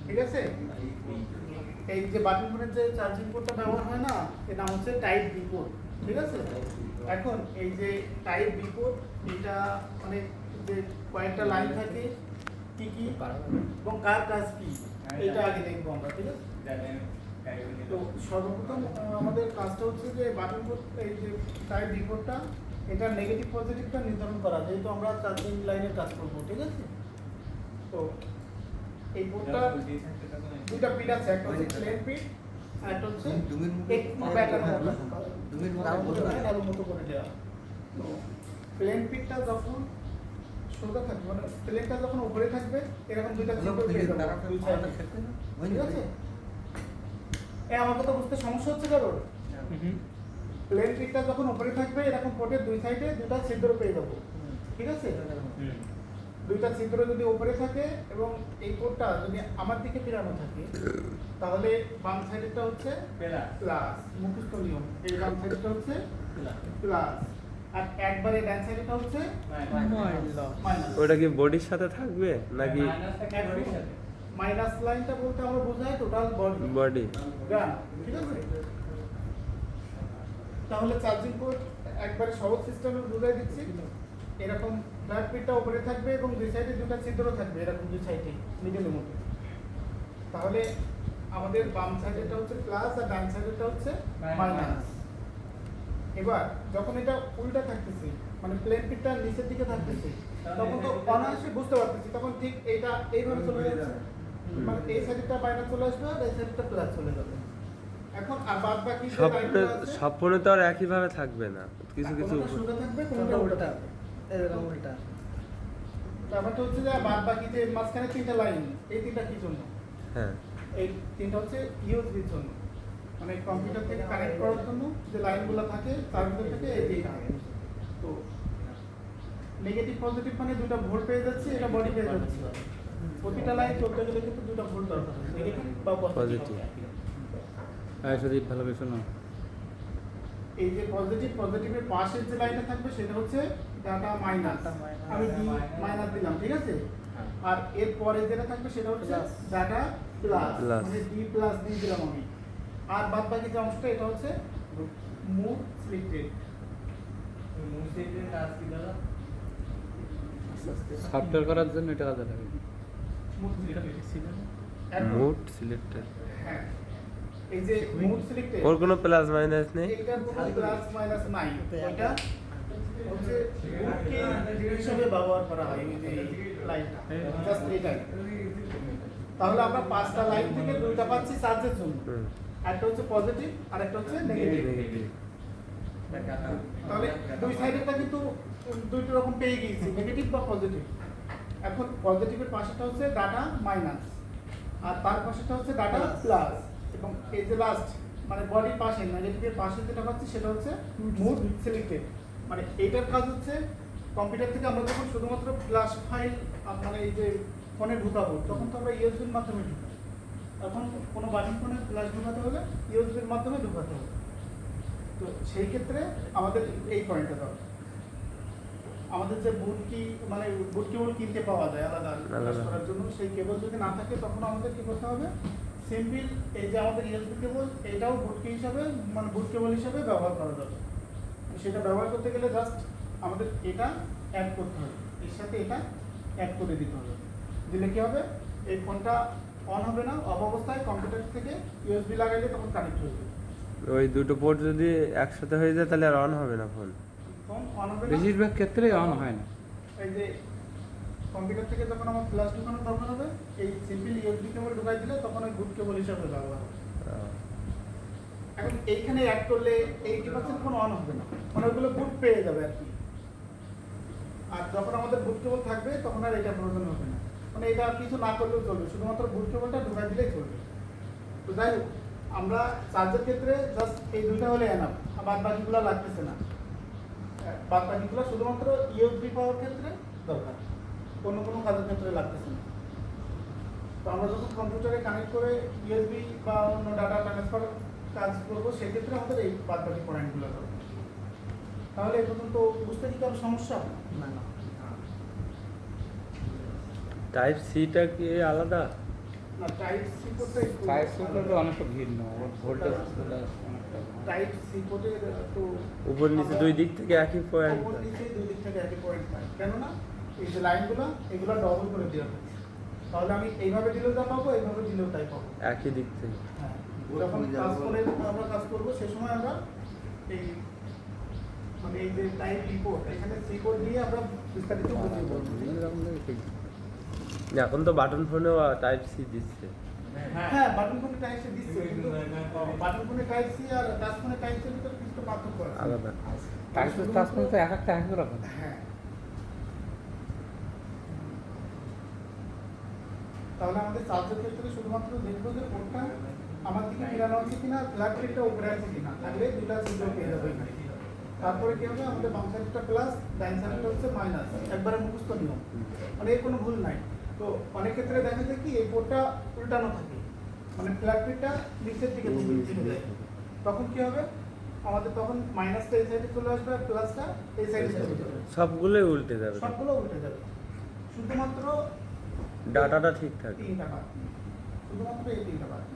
ঠিক আছে। এই যে বাটন ফোনের যে চার্জিং পোর্টটা ব্যবহার হয় না, এর নাম হচ্ছে টাইপ বি পোর্ট। ঠিক আছে। এখন এই যে টাইপ বি পোর্ট, এটা মানে যে কয়েকটা লাইন থাকে কি কি এবং কার কাজ কি, এটা আগে দেখবো আমরা। ঠিক আছে। তো সর্বপ্রথম আমাদের কাজটা হচ্ছে যে বাটন পোর্ট, এই যে টাইপ বি পোর্টটা, এটা নেগেটিভ পজিটিভটা নির্ধারণ করা, যেহেতু আমরা চার্জিং লাইনের কাজ করবো। ঠিক আছে। তো এই পোর্টটা দুইটা পিন আছে, একটা হচ্ছে প্লেন পিন আর একটা হচ্ছে এক ব্যাটার মতো করে দেওয়া। তো প্লেন পিনটা যখন সোজা থাকবে, মানে প্লেনটা যখন উপরে থাকবে, এরকম দুইটা চিহ্ন পেয়ে যাবে। ঠিক আছে। আমার কথা বুঝতে সমস্যা হচ্ছে কারোর? প্লেন পিনটা যখন উপরে থাকবে, এরকম পোর্টের দুই সাইডে দুটো ছিদ্র পেয়ে যাবো। ঠিক আছে। দুইটা ছিদ্র যদি উপরে থাকে এবং এই পোর্টটা যদি আমার দিকে ফেরানো থাকে, তাহলে বাম সাইডেরটা হচ্ছে প্লাস, মুখস্থ নিয়ম। এই বাম সাইডেরটা হচ্ছে প্লাস, আর একবারে ডান সাইডেরটা হচ্ছে মাইনাস। ওটা কি বডির সাথে থাকবে নাকি? মাইনাস লাইনটা বলতে আমরা বোঝাই টোটাল বডি। ঠিক আছে। তাহলে চার্জিং পোর্ট একবারে সহজ সিস্টেমে বুঝাই দিচ্ছি। এরকম ব্ল্যাক পিনটা উপরে থাকবে এবং দুই সাইডে দুটো ছিদ্র থাকবে, এরকম দুই সাইডে মিডলের মধ্যে। তাহলে আমাদের বাম সাইডেরটা হচ্ছে প্লাস আর ডান সাইডেরটা হচ্ছে মাইনাস। এবার যখন এটা উল্টা থাকতেছে, মানে প্লেন পিনটা নিচের দিকে থাকতেছে, তখন তো অনায়াসে বুঝতে পারতেছি, তখন ঠিক এইটা এইভাবে চলে যাচ্ছে, মানে এই সাইডেরটা মাইনাস চলে আসবে আর এই সাইডেরটা প্লাস চলে যাবে। এখন আর বাদ বাকি সব ফোনে তো আর একই ভাবে থাকবে না, কিছু কিছু সোজা থাকবে, কোনটা উল্টা থাকবে, এরকম উল্টা। ব্যাপারটা হচ্ছে যে বাদ বাকি যে মাঝখানে তিনটা লাইন, এই তিনটা কি জন্য? হ্যাঁ, এই তিনটা হচ্ছে ইউএসবির জন্য, মানে কম্পিউটার থেকে কানেক্ট করার জন্য যে লাইনগুলো থাকে তার ভিতর থেকে এই তিনটা। তো নেগেটিভ পজিটিভ মানে দুটো ভোল্ট পেয়ে যাচ্ছে, এটা বডি পেয়ে যাচ্ছে। প্রতিটা লাইন চলতে গেলে কিন্তু দুটো ভোল্ট দরকার, নেগেটিভ বা পজিটিভ। হ্যাঁ সুদীপ, ভালো কিছু না। এই যে পজিটিভের পাশের যে লাইনটা থাকবে সেটা হচ্ছে ডাটা মাইনাস, আমি ডি মাইনাস দিলাম। ঠিক আছে। আর এর পরে যেটা থাকবে সেটা হচ্ছে ডাটা প্লাস, মানে ডি প্লাস দিয়ে দিলাম আমি। আর বাদ বাকি যে অংশটা, এটা হচ্ছে মুভ সিলেক্টেড। মুভ সিলেক্টেড কাজ কি দাদা? সফটওয়্যার করার জন্য এটা কাজে লাগে। Mood selected. হ্যাঁ, এই যে মুড সিলেক্টেড, ওর কোনো প্লাস মাইনাস নেই, এটার কোনো প্লাস মাইনাস নাই। এটা হচ্ছে বুটকে হিসেবে ব্যবহার করা হয়, এই যে লাইনটা জাস্ট এটাই। তাহলে আমরা পাঁচটা লাইন থেকে দুইটা পাচ্ছি চার্জের জন্য, একটা হচ্ছে পজিটিভ আর একটা হচ্ছে নেগেটিভ। তাহলে দুই সাইডেরটা কিন্তু দুইটা রকম পেয়ে গিয়েছি, নেগেটিভ বা পজিটিভ। এখন পজিটিভের পাশেটা হচ্ছে ডাটা মাইনাস আর তার পাশেটা হচ্ছে ডাটা প্লাস, এবং এই যে লাস্ট মানে বডির পাশে নেগেটিভের পাশে যেটা পাচ্ছি সেটা হচ্ছে মুড সিলেক্টেড। মানে এইটার কাজ হচ্ছে কম্পিউটার থেকে আমরা যখন শুধুমাত্র ফ্ল্যাশ ফাইল মানে এই যে ফোনে ঢুকাবো, তখন তো আমরা ইউএসবির মাধ্যমে ঢুকাই। এখন কোনো বাটন ফোনে ফ্ল্যাশ ঢুকাতে হলে ইউএসবির মাধ্যমে ঢুকাতে হবে। তো সেই ক্ষেত্রে আমাদের এই পয়েন্টটা দরকার। আমাদের যে বুট কি মানে বুট কেবল কিনতে পাওয়া যায় আলাদা করার জন্য, সেই কেবল যদি না থাকে তখন আমাদের কি করতে হবে, সিম্পল এই যে আমাদের ইউএসবি কেবল, এটাও বুট কি হিসাবে মানে বুট কেবল হিসাবে ব্যবহার করা যাবে। সেটা ব্যবহার করতে গেলে জাস্ট আমাদের এটা অ্যাড করতে হবে, এর সাথে এটা অ্যাড করে দিতে হবে। দিলে কি হবে, এই ফোনটা অন হবে না, অফ অবস্থায় কম্পিউটার থেকে ইউএসবি লাগাইলে তখন কানেক্ট হয়ে যাবে। ওই দুটো পোর্ট যদি একসাথে হয়ে যায় তাহলে আর অন হবে না ফোন। ফোন অন হবে না, বেশিরভাগ ক্ষেত্রে অন হয় না। এই যে কম্পিউটার থেকে যখন আমার ফ্ল্যাশ ঢুকানোর দরকার হবে, এই সিম্পল ইউএসবি কেবল ঢুকাই দিলে তখন ওই বুট কেবল হিসাবে ব্যবহার হবে। এখন এইখানে অ্যাড করলে 80% ফোন অন হবে না, মানে ওইগুলো বুট পেয়ে যাবে আর কি। আর যখন আমাদের বুট কেবল থাকবে তখন আর এটা প্রয়োজন হবে না, মানে এটা আর কিছু না করলেও চলবে, শুধুমাত্র বুট কেবলটা ঢুকাই দিলেই চলবে। তো যাই হোক, আমরা চার্জের ক্ষেত্রে জাস্ট এই দুইটা হলে এনাফ, বাদ বাকিগুলো লাগতেছে না। বাদ বাকিগুলো শুধুমাত্র ইউএসবি পাওয়ার ক্ষেত্রে দরকার, অন্য কোনো কাজের ক্ষেত্রে লাগতেছে না। তো আমরা যখন কম্পিউটারে কানেক্ট করে ইউএসবি বা অন্য ডাটা ট্রান্সফার কাজ করবো, সেক্ষেত্রে আমাদের এই বাদ বাকি পয়েন্টগুলো দরকার। তাহলে এ পর্যন্ত বুঝতে কি কারো সমস্যা? না। টাইপ সিটা কি আলাদা? না টাইপ সি পোর্টটা একটু টাইপ সুপারটা অনেকটা ভিন্ন ভোল্টেজ অনেকটা টাইপ সি পোর্টের তো উপর নিচে দুই দিক থেকে একই পয়েন্ট উপর নিচে দুই দিক থেকে একই পয়েন্ট পাই কেননা এই যে লাইনগুলো এগুলো ডবল করে দেওয়া হচ্ছে তাহলে আমি এইভাবে দিলেও যা পাবো এইভাবে দিলেও তাই পাবো একই দিক থেকে। হ্যাঁ যখন কাজ করে আমরা কাজ করবো সে সময় আমরা এই মানে এই যে টাইপ রিপোর্ট এখানে সি কোড নিয়ে আমরা বিস্তারিত বুঝিয়ে বলবো ঠিক এখন তো বাটন ফোনেও টাইপ সি দিচ্ছে। হ্যাঁ বাটন ফোনে টাইপ সি দিচ্ছে কিন্তু বাটন ফোনে টাইপ সি আর টাচ ফোনে টাইপ সি ভিতরে কিছু পার্থক্য আছে আলাদা। টাইপ ট্রান্সফার তো এক একটা এক রকম হ্যাঁ তাহলে আমাদের চার্জের ক্ষেত্রে শুধুমাত্র দেখবো যে কোডটা আমার দিকে ফিরানো আছে কিনা ফ্ল্যাট প্লেটটা উপরে আছে কিনা থাকলে দুটা সিগন্যাল পেয়ে যাবে এখানে। তারপরে কি হবে আমাদের বাম সাইডটা প্লাস ডাইন সাইডটা হচ্ছে মাইনাস একবারে মুখস্থ নিয়ম মানে এর কোনো ভুল নাই তো অনেক ক্ষেত্রে দেখা যায় কি এই কোডটা উল্টানো থাকে মানে ফ্ল্যাট প্লেটটা নিচের দিকে ঝুঁকে যায় তখন কি হবে আমাদের তখন মাইনাসটা এই সাইডে চলে আসবে আর প্লাসটা এই সাইডে চলে যাবে সবগুলোই উল্টে যাবে। সবগুলো উল্টে যাবে শুধুমাত্র ডাটাটা ঠিক থাকে। তিনটা পার্ট শুধুমাত্র এই তিনটা পার্ট